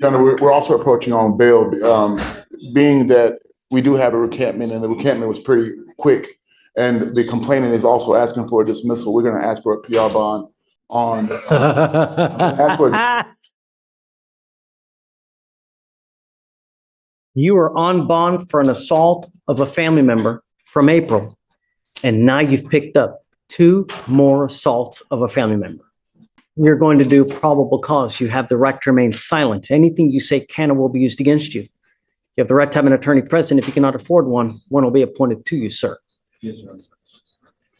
Your Honor, we're also approaching on bail, being that we do have a recantment, and the recantment was pretty quick, and the complainant is also asking for a dismissal. We're going to ask for a PR bond on. Ask for, You are on bond for an assault of a family member from April, and now you've picked up 2 more assaults of a family member. You're going to do probable cause. You have the right to remain silent. Anything you say can or will be used against you. You have the right to have an attorney present. If you cannot afford one will be appointed to you, sir. Yes, Your Honor.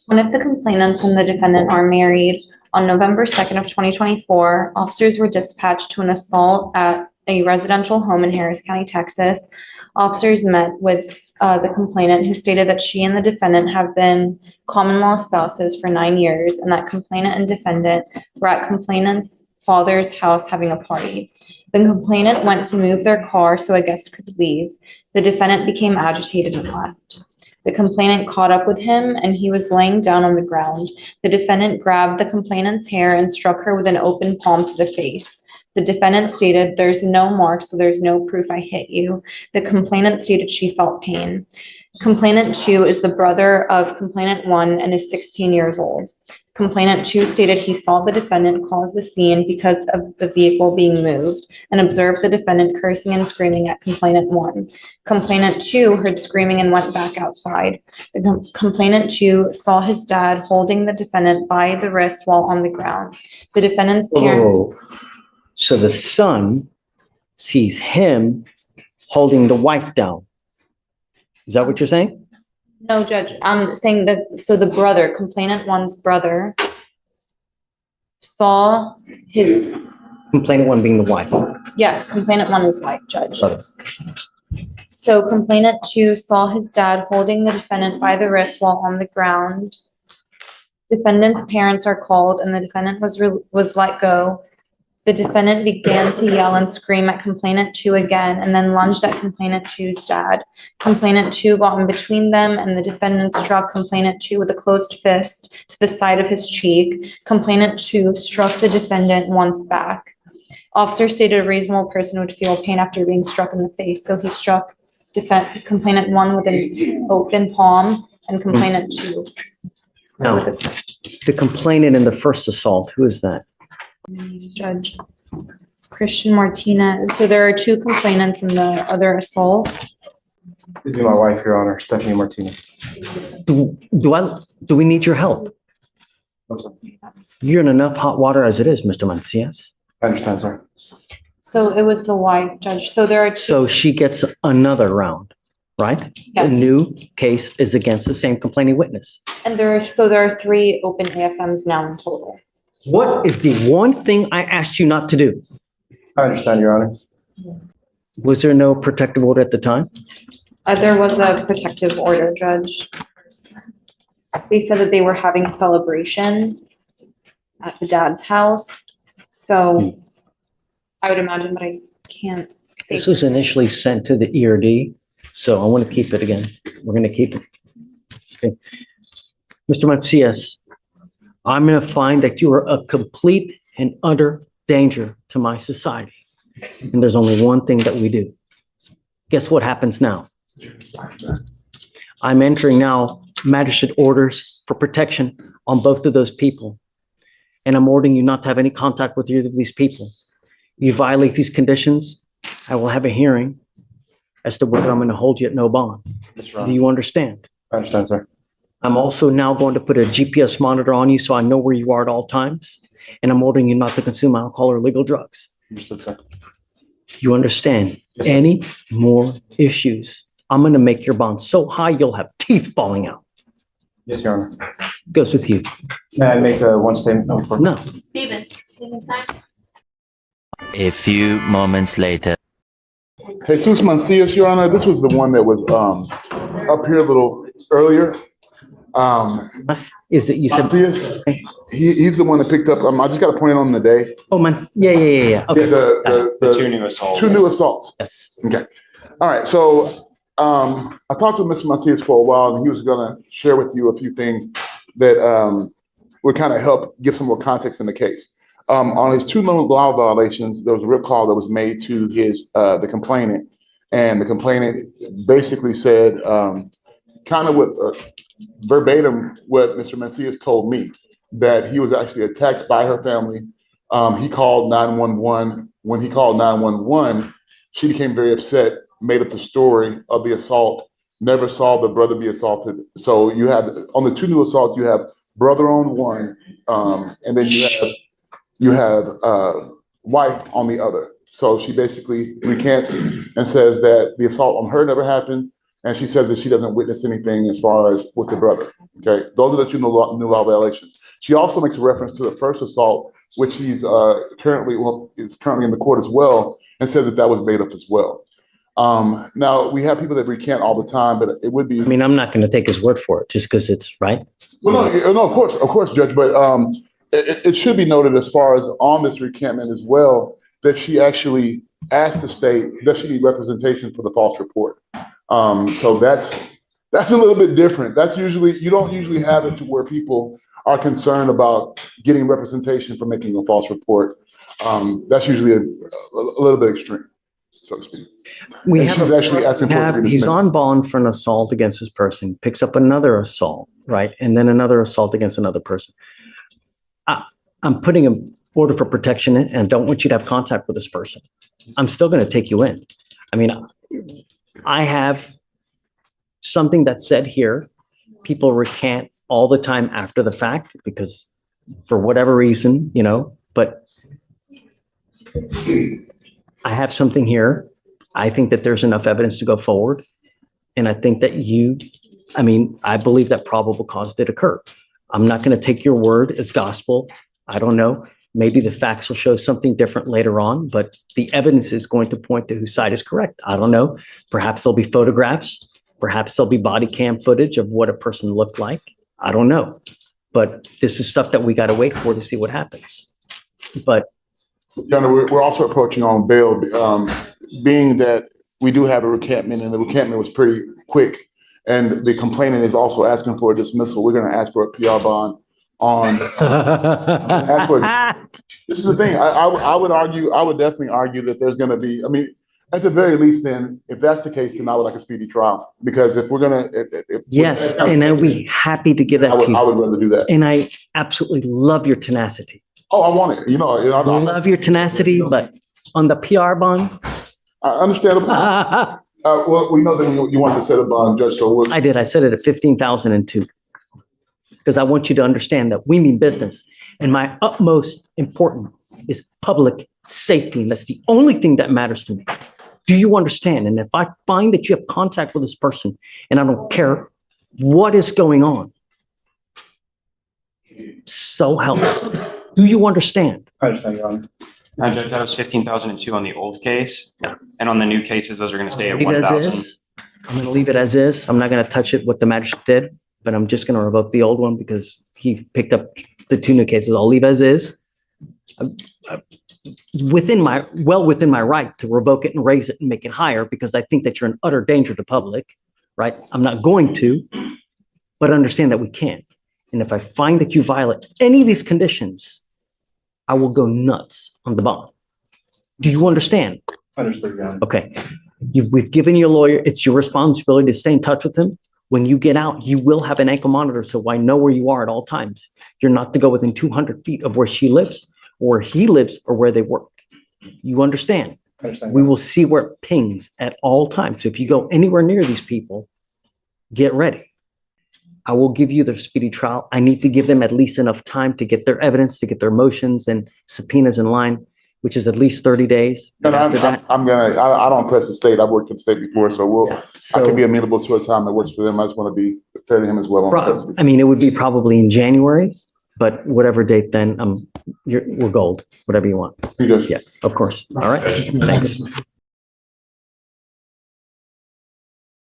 One of the complainants and the defendant are married. On November 2nd of 2024, officers were dispatched to an assault at a residential home in Harris County, Texas. Officers met with the complainant, who stated that she and the defendant have been common law spouses for 9 years, and that complainant and defendant were at complainant's father's house having a party. The complainant went to move their car so a guest could leave. The defendant became agitated and left. The complainant caught up with him, and he was laying down on the ground. The defendant grabbed the complainant's hair and struck her with an open palm to the face. The defendant stated, "There's no mark, so there's no proof I hit you." The complainant stated she felt pain. Complainant 2 is the brother of complainant 1 and is 16 years old. Complainant 2 stated he saw the defendant cause the scene because of the vehicle being moved and observed the defendant cursing and screaming at complainant 1. Complainant 2 heard screaming and went back outside. The complainant 2 saw his dad holding the defendant by the wrist while on the ground. The defendant's parents. Oh, so the son sees him holding the wife down. Is that what you're saying? No, Judge, I'm saying that, so the brother, complainant 1's brother, saw his, Complainant 1 being the wife. yes, complainant 1 is white, Judge. Brother. So complainant 2 saw his dad holding the defendant by the wrist while on the ground. Defendant's parents are called, and the defendant was let go. The defendant began to yell and scream at complainant 2 again, and then lunged at complainant 2's dad. Complainant 2 got in between them, and the defendant struck complainant 2 with a closed fist to the side of his cheek. Complainant 2 struck the defendant once back. Officer stated a reasonable person would feel pain after being struck in the face, so he struck complainant 1 with an open palm and complainant 2. Now, the complainant in the first assault, who is that? Judge, it's Christian Martinez. So there are 2 complainants in the other assault. This is my wife, Your Honor, Stephanie Martinez. Do we need your help? You're in enough hot water as it is, Mr. Macias. I understand, sir. So it was the wife, Judge. So there are 2. So she gets another round, right? The Yes. new case is against the same complaining witness. And there are 3 open AFMs now in total. What is the one thing I asked you not to do? I understand, Your Honor. Was there no protective order at the time? There was a protective order, Judge. They said that they were having a celebration at the dad's house. So I would imagine, but I can't. This was initially sent to the ERD, so I want to keep it again. We're going to keep it. Okay. Mr. Macias, I'm going to find that you are a complete and utter danger to my society. And there's only one thing that we do. Guess what happens now? I'm entering now magistrate orders for protection on both of those people. And I'm ordering you not to have any contact with either of these people. You violate these conditions, I will have a hearing as to whether I'm going to hold you at no bond. Yes, Your Do Honor. you understand? I understand, sir. I'm also now going to put a GPS monitor on you so I know where you are at all times. And I'm ordering you not to consume alcohol or illegal drugs. Understood, sir. You understand? Yes, sir. Any more issues, I'm going to make your bond so high you'll have teeth falling out. Yes, Your Honor. Goes with you. May I make one statement before? No. Steven, sign. A few moments later. Jesus Macias, Your Honor, this was the one that was up here a little earlier. Is it, you said? Macias, he's the one that picked up, I just got to point it on the day. Oh, man. Yeah. Yeah, Okay. The 2 new assaults. 2 new assaults. Yes. Okay. All right. So I talked to Mr. Macias for a while, and he was going to share with you a few things that would kind of help give some more context in the case. On his two known law violations, there was a real call that was made to the complainant, and the complainant basically said kind of what verbatim what Mr. Macias told me, that he was actually attacked by her family. He called 911. When he called 911, she became very upset, made up the story of the assault, never saw the brother be assaulted. So you have, on the two new assaults, you have brother on one, and then you have wife on the other. So she basically recants and says that the assault on her never happened, and she says that she doesn't witness anything as far as with the brother. Okay, those are the two new law violations. She also makes a reference to the first assault, which he's currently in the court as well, and says that was made up as well. Now we have people that recant all the time, but it would be. I mean, I'm not going to take his word for it just because it's right. Well, no, of course, Judge, but it should be noted as far as on this recantment as well, that she actually asked the state that she need representation for the false report. So that's a little bit different. That's usually, you don't usually have it to where people are concerned about getting representation for making a false report. That's usually a little bit extreme, so to speak. She's actually asking for it to be dismissed. He's on bond for an assault against this person, picks up another assault, right? And then another assault against another person. I'm putting an order for protection in, and I don't want you to have contact with this person. I'm still going to take you in. I mean, I have something that's said here. People recant all the time after the fact because for whatever reason, but I have something here. I think that there's enough evidence to go forward. And I think that I believe that probable cause did occur. I'm not going to take your word as gospel. I don't know. Maybe the facts will show something different later on, but the evidence is going to point to whose side is correct. I don't know. Perhaps there'll be photographs. Perhaps there'll be body cam footage of what a person looked like. I don't know. But this is stuff that we got to wait for to see what happens. But Your Honor, we're also approaching on bail, being that we do have a recantment, and the recantment was pretty quick. And the complainant is also asking for a dismissal. We're going to ask for a PR bond on. This is the thing. I would definitely argue that there's going to be. I mean, at the very least, then, if that's the case, then I would like a speedy trial, because if we're gonna, yes, and I'd be happy to give that to you. I would rather do that. And I absolutely love your tenacity. Oh, I want it. I love your tenacity, but on the PR bond, understandable. Well, we know that you want to set a bond, Judge. So I did. I set it at 15,002 because I want you to understand that we mean business, and my utmost important is public safety, and that's the only thing that matters to me. Do you understand? And if I find that you have contact with this person, and I don't care what is going on, so help me. Do you understand? I understand, Your Honor. Judge, that was 15,002 on the old case. Yeah. And on the new cases, those are going to stay at Leave it as 1,000. is. I'm going to leave it as is. I'm not going to touch it what the magistrate did, but I'm just going to revoke the old one because he picked up the two new cases. I'll leave as is. Within my right to revoke it and raise it and make it higher, because I think that you're an utter danger to public, right? I'm not going to, but understand that we can. And if I find that you violate any of these conditions, I will go nuts on the bond. Do you understand? Understood, Your Honor. Okay. We've given you a lawyer. It's your responsibility to stay in touch with him. When you get out, you will have an ankle monitor, so I know where you are at all times. You're not to go within 200 feet of where she lives, or where he lives, or where they work. You understand? I understand. We will see where it pings at all times. So if you go anywhere near these people, get ready. I will give you the speedy trial. I need to give them at least enough time to get their evidence, to get their motions and subpoenas in line, which is at least 30 days. And I don't press the state. I've worked for the state before, so I can be amenable to a time that works for them. I just want to be fair to him as well. I mean, it would be probably in January, but whatever date then, we're gold, whatever you want. He does. Yeah, of course. All right. Thanks.